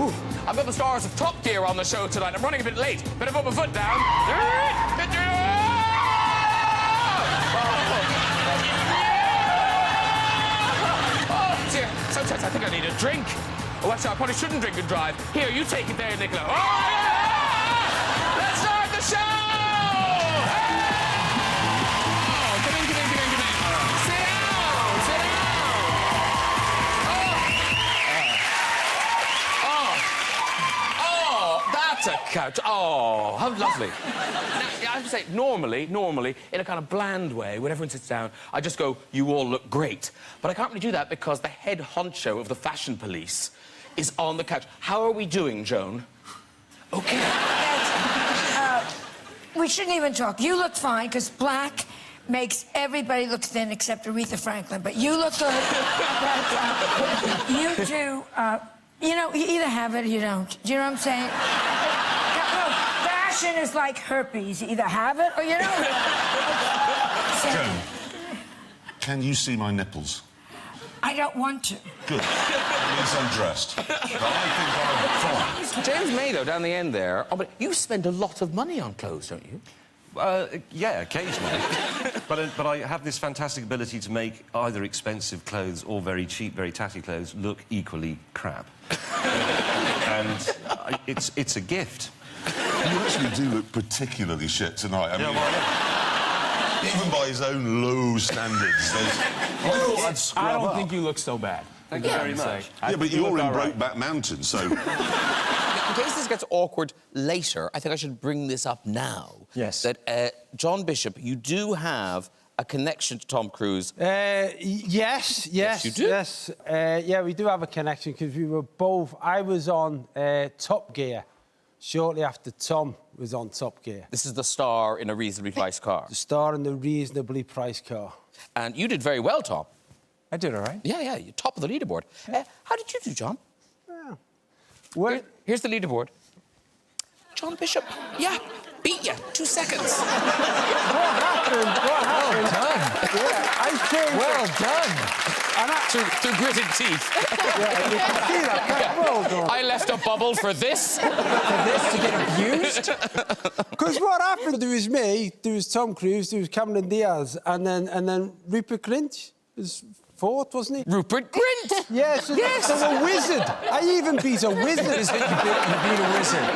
Ooh, I've got the stars of Top Gear on the show tonight. I'm running a bit late. Better put my foot down. Oh, dear. Sometimes I think I need a drink. Oh, actually, I probably shouldn't drink and drive. Here, you take it there, Nicola. Oh, yeah! Let's start the show! Oh, come in. Sit down. Oh, that's a couch. Oh, how lovely. Now, I have to say, normally, in a kind of bland way, when everyone sits down, I just go, you all look great. But I can't really do that because the head honcho of the fashion police is on the couch. How are we doing, Joan? Okay. We shouldn't even talk. You look fine, because black makes everybody look thin except Aretha Franklin, but you look good. But, you two, you know, you either have it or you don't. Do you know what I'm saying? Look, fashion is like herpes. You either have it or you don't. Joan, can you see my nipples? I don't want to. Good. He's undressed. But I think I'm fine. James May, though, down the end there. Oh, but you spend a lot of money on clothes, don't you? Yeah, occasionally. but I have this fantastic ability to make either expensive clothes or very cheap, very tatty clothes look equally crap. And it's a gift. You actually do look particularly shit tonight. I mean, Yeah, even by his own low standards. I don't think you look so bad. Thank you very much. Yeah, but you're in Brokeback Mountain, so... In case this gets awkward later, I think I should bring this up now. Yes. That, John Bishop, you do have a connection to Tom Cruise. Yes, you do? yes. Yeah, we do have a connection because we were both... I was on Top Gear shortly after Tom was on Top Gear. This is the star in a reasonably priced car. The star in the reasonably priced car. And you did very well, Tom. I did all right. Yeah, you're top of the leaderboard. How did you do, John? Yeah. Well, Here's the leaderboard. John Bishop, yeah, beat you. 2 seconds. what happened? Well done. Yeah, I changed... Well done. And through gritted teeth. Yeah, you can see that. Well done. I left a bubble for this. For this to get abused? Because what happened, there was me, there was Tom Cruise, there was Cameron Diaz, and then Rupert Grint was fourth, wasn't he? Rupert Grint! Yes, Yes! So a wizard. I even beat a wizard. You beat a wizard.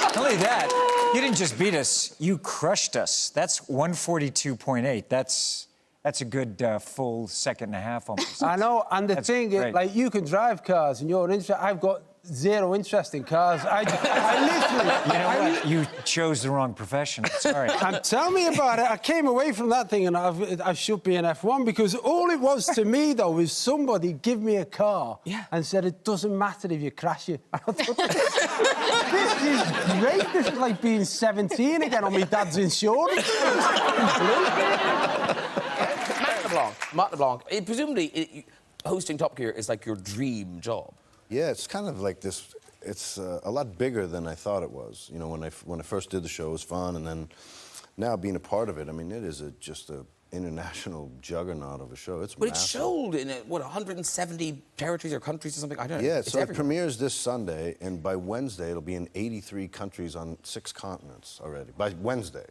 Not only that, you didn't just beat us, you crushed us. That's 142.8. That's a good full second and a half almost. I know, and the That's thing is, great. like, you can drive cars and you're interested. I've got zero interest in cars. I literally... You know what? You chose the wrong profession. Sorry. And tell me about it. I came away from that thing and I should be an F1 because all it was to me, though, was somebody give me a car and said, it doesn't matter if you crash it. I thought, this is great. This is like being 17 again on my dad's insurance. Matt LeBlanc, presumably hosting Top Gear is like your dream job. Yeah, it's kind of like this. It's a lot bigger than I thought it was. You know, when I first did the show, it was fun, and then now being a part of it, I mean, it is just a international juggernaut of a show. It's But massive. it's showed in, 170 territories or countries or something? I don't know. Yeah, It's so it everywhere. premieres this Sunday, and by Wednesday, it'll be in 83 countries on 6 continents already. By Wednesday.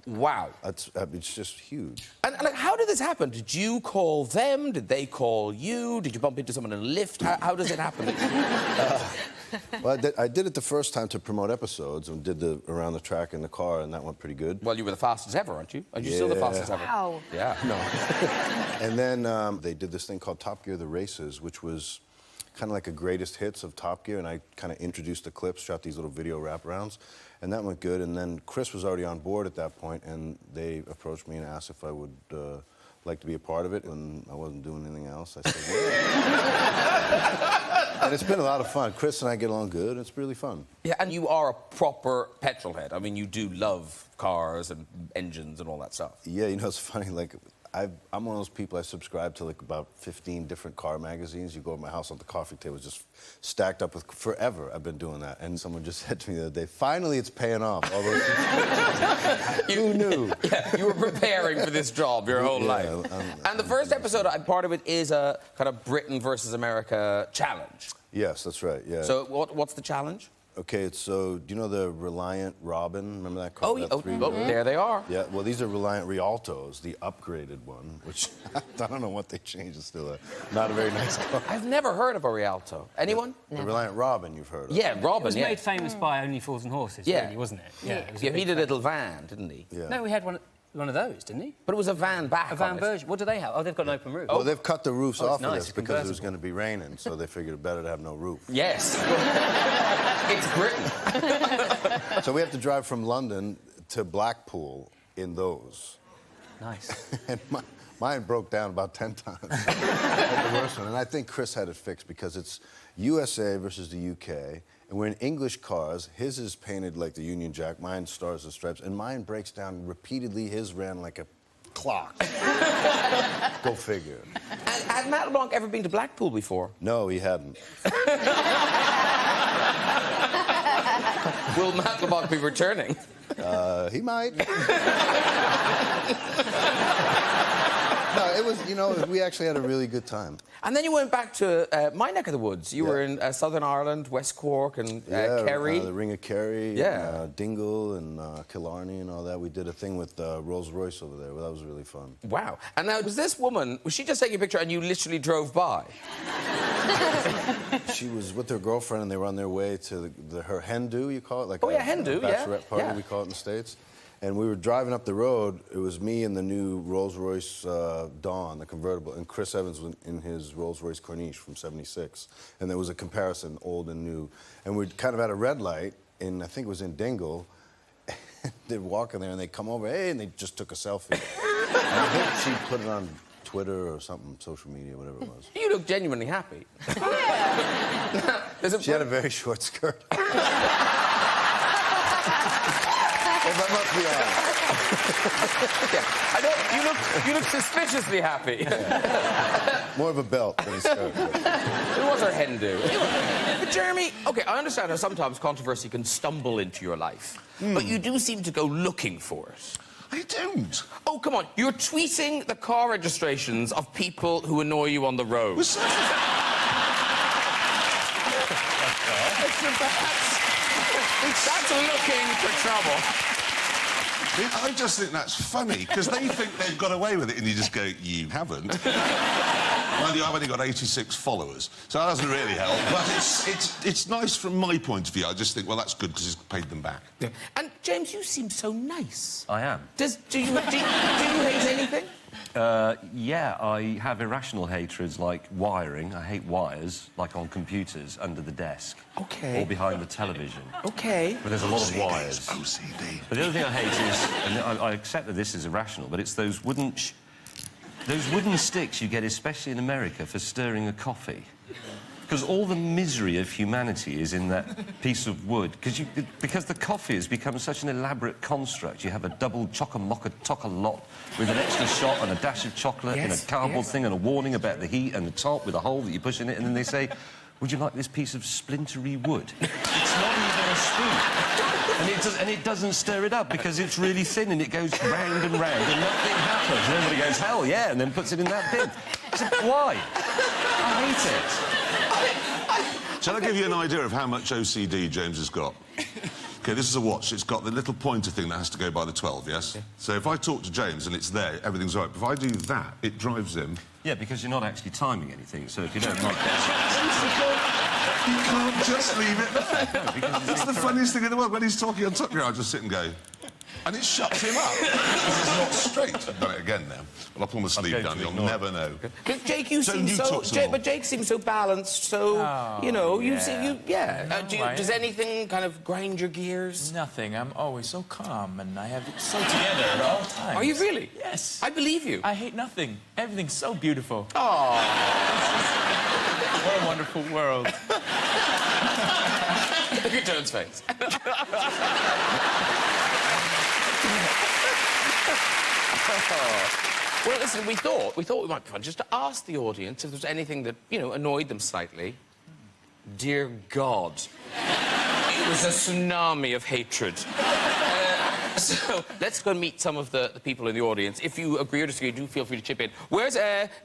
Wow. It's just huge. And like, how did this happen? Did you call them? Did they call you? Did you bump into someone in a lift? How does it happen? Well, I did it the first time to promote episodes and did the around the track in the car, and that went pretty good. Well, you were the fastest ever, aren't you? Are you still the fastest ever? Wow. Yeah. No. And then they did this thing called Top Gear: The Races, which was kind of like a greatest hits of Top Gear, and I kind of introduced the clips, shot these little video wraparounds, and that went good. And then Chris was already on board at that point, and they approached me and asked if I would like to be a part of it, and I wasn't doing anything else. I said, yeah. And it's been a lot of fun. Chris and I get along good. It's really fun. Yeah, and you are a proper petrol head. I mean, you do love cars and engines and all that stuff. Yeah, you know, it's funny, like, I'm one of those people, I subscribe to, like, about 15 different car magazines. You go to my house on the coffee table, just stacked up with... Forever, I've been doing that. And someone just said to me the other day, finally, it's paying off. All those... Who knew? Yeah, you were preparing for this job your whole life. And the first episode, part of it is a kind of Britain versus America challenge. Yes, that's right, yeah. So what's the challenge? Okay, so do you know the Reliant Robin? Remember that car? Oh, yeah. There they are. Yeah, well, these are Reliant Rialtos, the upgraded one, which I don't know what they changed. It's still not a very nice car. I've never heard of a Rialto. Anyone? The Reliant Robin you've heard of. Yeah, Robin, It was made famous by Only Fools and Horses, Yeah. really, wasn't it? It was a Yeah, big he did a thing. little van, didn't he? Yeah. No, we had one of those, didn't he? But it was a van back A van on it. version. What do they have? Oh, they've got an open roof. Well, they've cut the roofs Oh, it's off of nice, this a because it was convertible. going to be raining, so they figured it better to have no roof. Yes. It's Britain. So we have to drive from London to Blackpool in those. Nice. And mine broke down about 10 times. The worst one. And I think Chris had it fixed because it's USA versus the UK, and we're in English cars. His is painted like the Union Jack, mine stars and stripes, and mine breaks down repeatedly. His ran like a clock. Go figure. And had Matt LeBlanc ever been to Blackpool before? No, he hadn't. Will Matt LeBlanc be returning? He might. No, it was, you know, we actually had a really good time. And then you went back to my neck of the woods. You were in Southern Ireland, West Cork, and Kerry. The Ring of Kerry, Yeah. and, Dingle, and Killarney, and all that. We did a thing with Rolls-Royce over there. Well, that was really fun. Wow. And now, was this woman, was she just taking a picture and you literally drove by? She was with her girlfriend, and they were on their way to her hen do, you call it? Like Oh, yeah, hen do, yeah. bachelorette party, Yeah. we call it in the States. And we were driving up the road. It was me in the new Rolls-Royce Dawn, the convertible, and Chris Evans was in his Rolls-Royce Corniche from '76. And there was a comparison, old and new. And we're kind of at a red light, and I think it was in Dingle. They're walking there, and they come over, hey, and they just took a selfie. And I think she put it on Twitter or something, social media, whatever it was. You look genuinely happy. She had a very short skirt. If I must be honest. Yeah. I know, you look suspiciously happy. More of a belt than a skirt. It was her hen do. But Jeremy, OK, I understand how sometimes controversy can stumble into your life. But you do seem to go looking for it. I don't. Oh, come on. You're tweeting the car registrations of people who annoy you on the road. That's looking for trouble. I just think that's funny, because they think they've got away with it, and you just go, you haven't. Mind you, I've only got 86 followers, so that doesn't really help. But it's nice from my point of view. I just think, well, that's good, because it's paid them back. Yeah. And, James, you seem so nice. I am. Do you hate anything? Yeah, I have irrational hatreds like wiring. I hate wires, like on computers, under the desk. OK. Or behind the television. OK. But there's a lot of wires. OCD. But the other thing I hate is, and I accept that this is irrational, but it's those wooden sticks you get, especially in America, for stirring a coffee. Because all the misery of humanity is in that piece of wood. Because the coffee has become such an elaborate construct. You have a double chock-a-mock-a-tock-a-lot with an extra shot and a dash of chocolate in a cardboard thing and a warning about the heat and the top with a hole that you push in it, and then they say, would you like this piece of splintery wood? It's not even a spoon. And it doesn't stir it up because it's really thin and it goes round and round and nothing happens. And everybody goes, hell yeah, and then puts it in that bin. So why? I hate it. Shall I give you an idea of how much OCD James has got? OK, this is a watch. It's got the little pointer thing that has to go by the 12, yes? Yeah. So if I talk to James and it's there, everything's all right. But if I do that, it drives him. Yeah, because you're not actually timing anything, so if you don't like that... You can't just leave it there. No, because That's the funniest thing in the world. When he's talking on top here, I just sit and go... And it shuts him up. Because it's not straight. I've done it again now. Well, I'll pull my sleeve down. You'll never know. But Jake, you seem but Jake seems so balanced, so, you know, you seem... Does anything kind of grind your gears? Nothing. I'm always so calm, and I have it so together at all times. Are you really? Yes. I believe you. I hate nothing. Everything's so beautiful. Oh. What a wonderful world. Look at Joan's face. Well, listen, we thought it might be fun just to ask the audience if there was anything that, you know, annoyed them slightly. Dear God. It was a tsunami of hatred. So let's go and meet some of the people in the audience. If you agree or disagree, do feel free to chip in. Where's,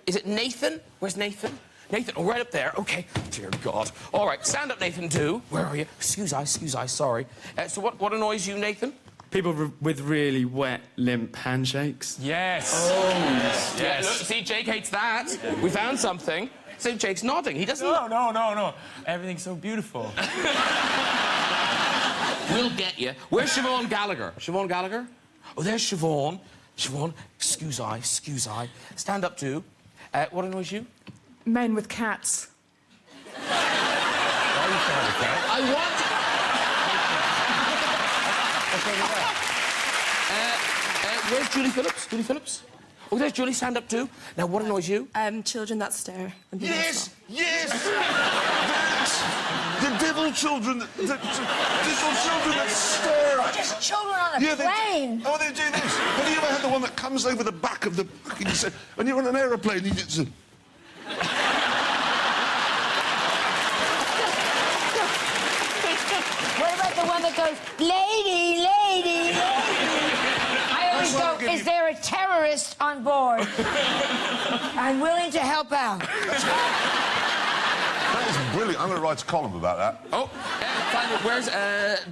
is it Nathan? Where's Nathan? Nathan, oh, right up there. OK. Dear God. All right, stand up, Nathan, too. Where are you? Excuse I, sorry. So what annoys you, Nathan? People with really wet, limp handshakes. Yes. Oh, yes. Yeah, look, see, Jake hates that. We found something. So Jake's nodding. He doesn't... No. Everything's so beautiful. We'll get you. Where's Siobhan Gallagher? Siobhan Gallagher? Oh, there's Siobhan. Siobhan, excuse I. Stand up, too. What annoys you? Men with cats. I want... where's Julie Phillips? Julie Phillips? Oh, there's Julie. Stand up, too. Now, what annoys you? Children that stare. And Yes! The devil children that stare at. Just children on a plane. They do this. Have you ever had the one that comes over the back of the... and you're on an aeroplane and you just... What about the one that goes, lady? I always go, is there a terrorist on board? I'm willing to help out. That is brilliant. I'm going to write a column about that. Oh, finally, where's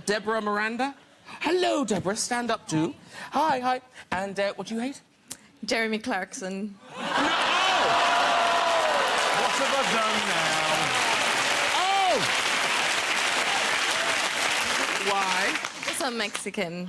Deborah Miranda? Hello, Deborah. Stand up, too. Hi. And what do you hate? Jeremy Clarkson. What have I done now? Oh! Why? Because I'm Mexican.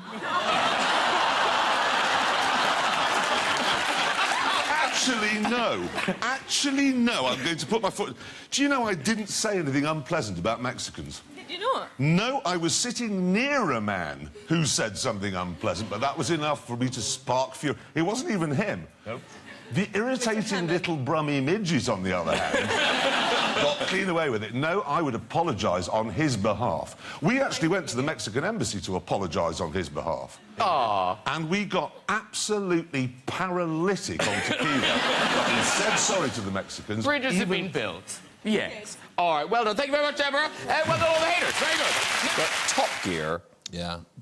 Actually, no. I'm going to put my foot... Do you know I didn't say anything unpleasant about Mexicans? Did you not? No, I was sitting near a man who said something unpleasant, but that was enough for me to spark fury. It wasn't even him. Nope. The irritating little brummy midges, on the other hand, got clean away with it. No, I would apologise on his behalf. We actually went to the Mexican embassy to apologise on his behalf. And we got absolutely paralytic on tequila. But we said sorry to the Mexicans. Bridges have been built. Yes. All right, well done. Thank you very much, Deborah. Well done, all the haters. Very good. But Top Gear,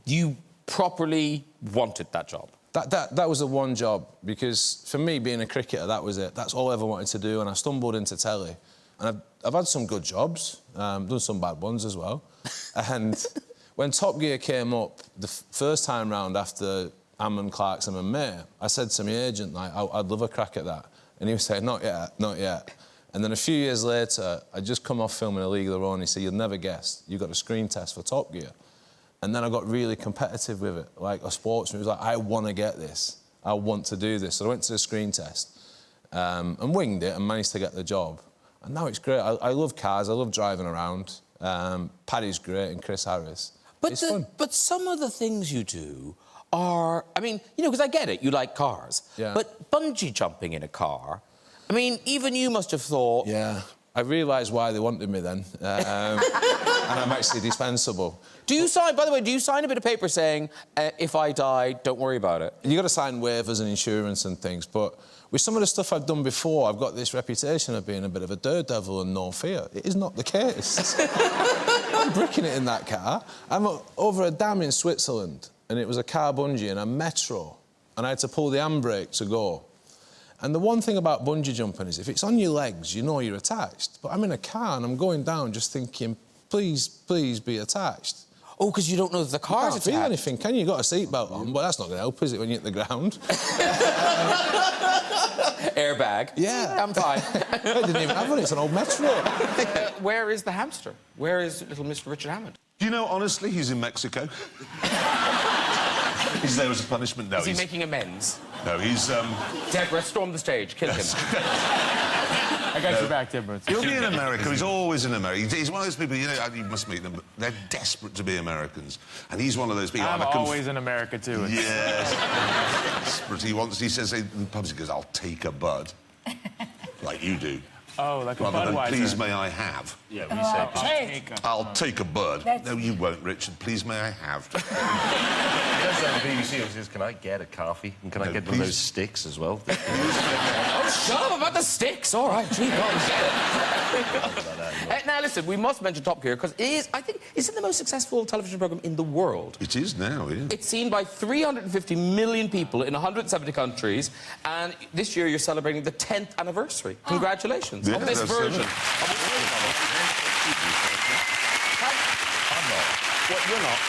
you properly wanted that job. That was the one job, because for me, being a cricketer, that was it. That's all I ever wanted to do, and I stumbled into telly. And I've had some good jobs, done some bad ones as well. And when Top Gear came up the first time round after Ammon, Clarkson and May, I said to my agent, like, I'd love a crack at that. And he was saying, not yet. And then a few years later, I'd just come off filming A League of Their Own, and he said, you'll never guess, you got a screen test for Top Gear. And then I got really competitive with it, like a sportsman. It was like, I want to get this. I want to do this. So I went to the screen test and winged it and managed to get the job. And now it's great. I love cars. I love driving around. Paddy's great and Chris Harris. It's fun. But some of the things you do are... I mean, you know, because I get it, you like cars. Yeah. But bungee jumping in a car... I mean, even you must have thought... Yeah. I realised why they wanted me then. And I'm actually dispensable. Do you sign... By the way, do you sign a bit of paper saying, if I die, don't worry about it? You got to sign waivers and insurance and things, but with some of the stuff I've done before, I've got this reputation of being a bit of a daredevil and no fear. It is not the case. I'm bricking it in that car. I'm over a dam in Switzerland, and it was a car bungee and a metro, and I had to pull the handbrake to go. And the one thing about bungee jumping is if it's on your legs, you know you're attached. But I'm in a car and I'm going down just thinking, please, please be attached. Oh, because you don't know that the car's attached. You can't feel anything, can you? You've got a seatbelt on, but that's not going to help, is it, when you hit the ground? Airbag. Yeah. I'm fine. I didn't even have one, it's an old metro. Where is the hamster? Where is little Mr. Richard Hammond? Do you know, honestly, he's in Mexico. He's there as a punishment. No, is he making amends? No, he's... Deborah, storm the stage. Kill him. I got your back, Deborah. He'll be in America. He's always in America. He's one of those people, you know, you must meet them, but they're desperate to be Americans. And he's one of those people... I'm always in America, too. Yes. Desperate. He says in the pubs, he goes, I'll take a bud. Like you do. Oh, like rather a Budweiser. Than, please, may I have? Yeah, we say... I'll take a bud. No, you won't, Richard. Please, may I have? He does that on the BBC. He says, can I get a coffee? And can I get one of those sticks as well? Oh, Shut up about the sticks. All right, gee, now, listen, we must mention Top Gear because I think, is it the most successful television program in the world? It is now, yeah. It's seen by 350 million people in 170 countries, and this year you're celebrating the 10th anniversary. Congratulations of this version. I'm not. What, you're not?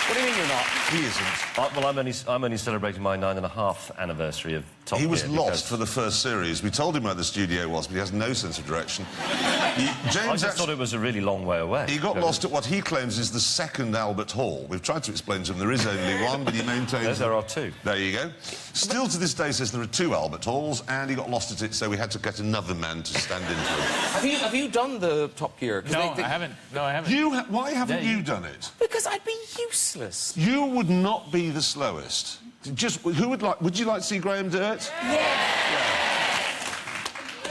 What do you mean you're not? He isn't. Well, I'm only celebrating my 9.5th anniversary of Top Gear. He was lost because for the first series. We told him where the studio was, but he has no sense of direction. I just thought it was a really long way away. He got lost at what he claims is the second Albert Hall. We've tried to explain to him there is only one, but he maintains... Yes, there are two. There you go. Still to this day says there are two Albert Halls, and he got lost at it, so we had to get another man to stand in for him. Have you done the Top Gear? No, I haven't. No, I haven't. Why haven't you done it? Because I'd be useless. You would not be the slowest. Would you like to see Graham do it? Yeah.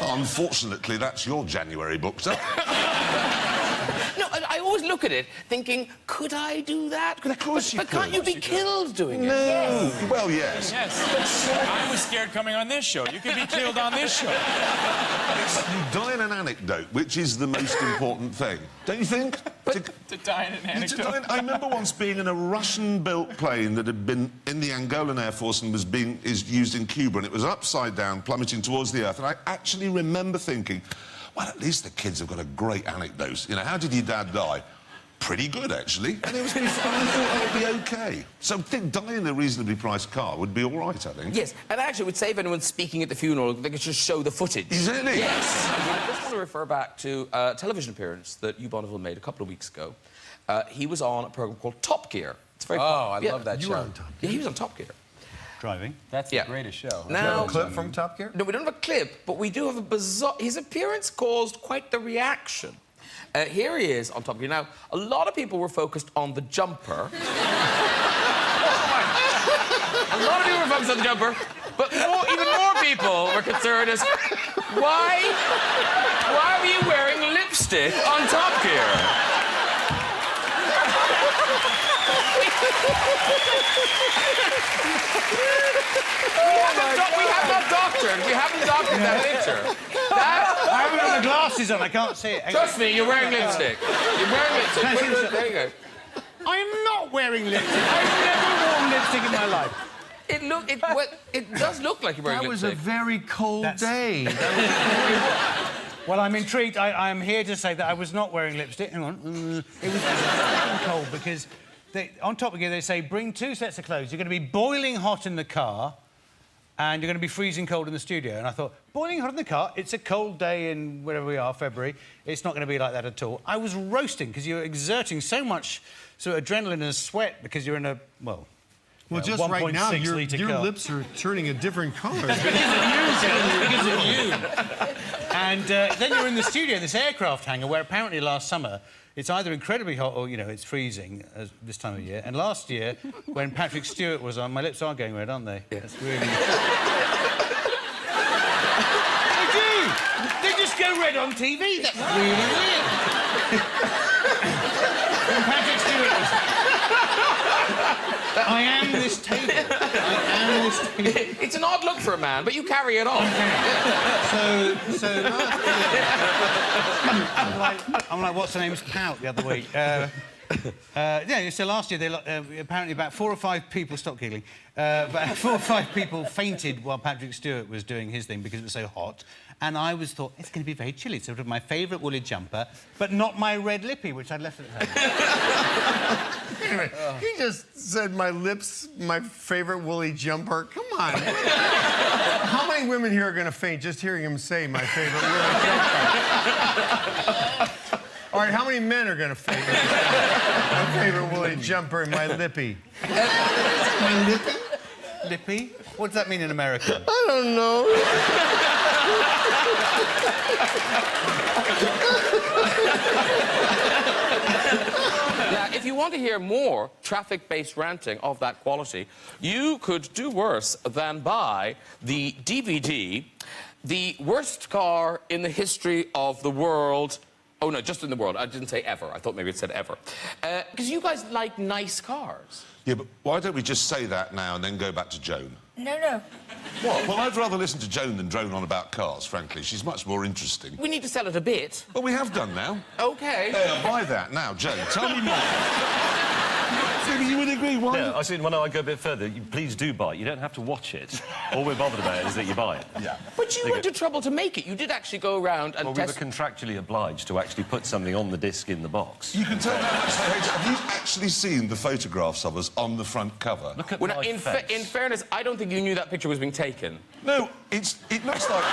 Unfortunately, that's your January booked up. No, I always look at it thinking, could I do that? Of course you But can't you be killed doing it? No. Well, yes. Yes. I was scared coming on this show. You could be killed on this show. You die in an anecdote, which is the most important thing, don't you think? To die in an anecdote. I remember once being in a Russian-built plane that had been in the Angolan Air Force and is used in Cuba, and it was upside down, plummeting towards the earth, and I actually remember thinking, well, at least the kids have got a great anecdote. You know, how did your dad die? Pretty good, actually. And it was I thought it would be OK. So I think dying in a reasonably priced car would be all right, I think. Yes, and actually it would save anyone speaking at the funeral. They could just show the footage. Exactly. Yes. I just want to refer back to a television appearance that Hugh Bonneville made a couple of weeks ago. He was on a programme called Top Gear. It's very I love that show. Yeah, he was on Top Gear. Driving. That's the greatest show. Now, a clip from Top Gear? No, we don't have a clip, but we do have a bizarre... His appearance caused quite the reaction. Here he is on Top Gear. Now, a lot of people were focused on the jumper. A lot of people were focused on the jumper, but even more people were concerned as why were you wearing lipstick on Top Gear? We haven't doctored that picture. I haven't got the glasses on, I can't see it. Trust me, you're wearing lipstick. You're wearing lipstick. There you go. I am not wearing lipstick. I've never worn lipstick in my life. It does look like you're wearing lipstick. That was a very cold day. Well, I'm intrigued. I'm here to say that I was not wearing lipstick. Hang on. It was fucking cold because on Top Gear they say bring 2 sets of clothes. You're going to be boiling hot in the car and you're going to be freezing cold in the studio. And I thought, boiling hot in the car, it's a cold day in wherever we are, February. It's not going to be like that at all. I was roasting because you're exerting so much sort of adrenaline and sweat because you're in a, well, just right now, your lips are turning a different colour. because of you. And then you're in the studio, this aircraft hangar, where apparently last summer it's either incredibly hot or, you know, it's freezing this time of year. And last year, when Patrick Stewart was on, my lips are going red, aren't they? Yeah. That's really... They do! They just go red on TV. That's really weird. When Patrick Stewart was... I am this table. I am this table. It's an odd look for a man, but you carry it on. I'm like, what's her name's Pout the other week. Yeah, so last year, apparently about 4 or 5 people... Stop giggling. But 4 or 5 people fainted while Patrick Stewart was doing his thing because it was so hot. And I thought, it's going to be very chilly. Sort of my favourite woolly jumper, but not my red lippy, which I'd left at home. Anyway, he just said my lips, my favourite woolly jumper. Come on. How many women here are going to faint just hearing him say my favourite woolly jumper? All right, how many men are going to faint? My favourite woolly jumper and my lippy. My lippy? Lippy? What does that mean in American? I don't know. Now, if you want to hear more traffic-based ranting of that quality, you could do worse than buy the DVD, The Worst Car in the History of the World, Oh, no, just in the world. I didn't say ever. I thought maybe it said ever. Because you guys like nice cars. Yeah, but why don't we just say that now and then go back to Joan? No. What? Well, I'd rather listen to Joan than drone on about cars, frankly. She's much more interesting. We need to sell it a bit. Well, we have done now. OK. There, buy that now, Joan. Tell me more. Maybe you would agree. Why? Yeah, I see. When I go a bit further, please do buy it. You don't have to watch it. All we're bothered about is that you buy it. Yeah. But you went to trouble to make it. You did actually go around and Well, test... we were contractually obliged to actually put something on the disc in the box. You can tell how much they hate it. Have you actually seen the photographs of us on the front cover? Look at Well, my in face. fairness, I don't think you knew that picture was being taken. No, it looks like...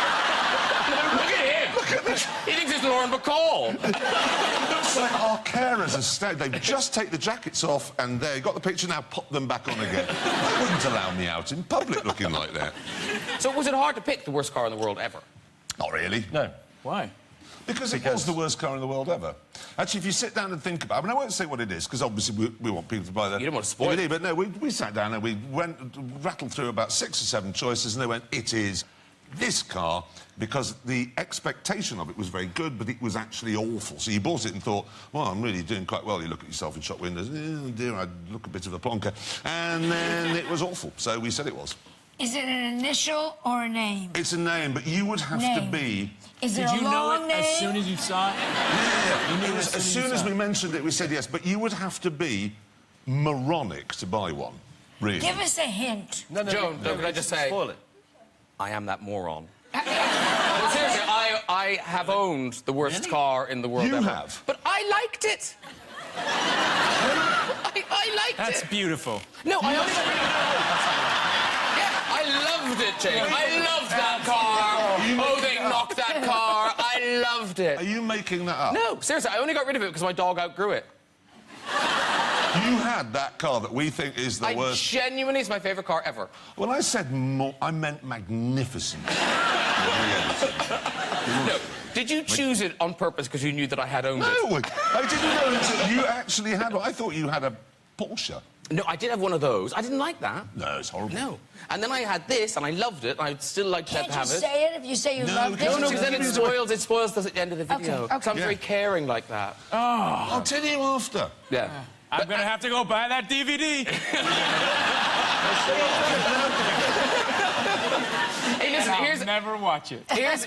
Look at him! Look at this! He thinks it's Lauren Bacall. It looks like our carers are they just take the jackets off and there, you got the picture, now pop them back on again. They wouldn't allow me out in public looking like that. So was it hard to pick the worst car in the world ever? Not really. No. Why? Because it was the worst car in the world ever. Actually, if you sit down and think about it, I mean, I won't say what it is, because obviously we want people to buy the You don't want to spoil DVD, it. but no, we sat down and we rattled through about 6 or 7 choices, and they went, it is this car, because the expectation of it was very good, but it was actually awful. So you bought it and thought, well, I'm really doing quite well. You look at yourself in shop windows, oh dear, I look a bit of a plonker. And then it was awful, so we said it was. Is it an initial or a name? It's a name, but you would have to be... Is it Did a you know long it name? as soon as you saw it? Yeah, You knew as soon as we mentioned it, we said yes, but you would have to be moronic to buy one, really. Give us a hint. No, Joan, can I just say... Spoil it. I am that moron. But seriously, I have owned the worst car in the world You ever. have? But I liked it. I liked That's it. beautiful. No, I only... Yeah, I loved it, Jake. I loved that car. Oh, they knocked that car. I loved it. Are you making that up? No, seriously, I only got rid of it because my dog outgrew it. You had that car that we think is the worst. Genuinely, it's my favourite car ever. When I said I meant magnificent. No, did you choose it on purpose because you knew that I had owned it? No, I didn't know until you actually had one. I thought you had a Porsche. No, I did have one of those. I didn't like that. No, it's horrible. No. And then I had this, and I loved it, and I'd still like to Can't have you it. say it if you say you loved it? No, because then it spoils the end of the video. Okay, okay. I'm very caring like that. Oh. I'll tell you after. Yeah. I'm going to have to go buy that DVD. Hey, listen, I'll never watch it. here's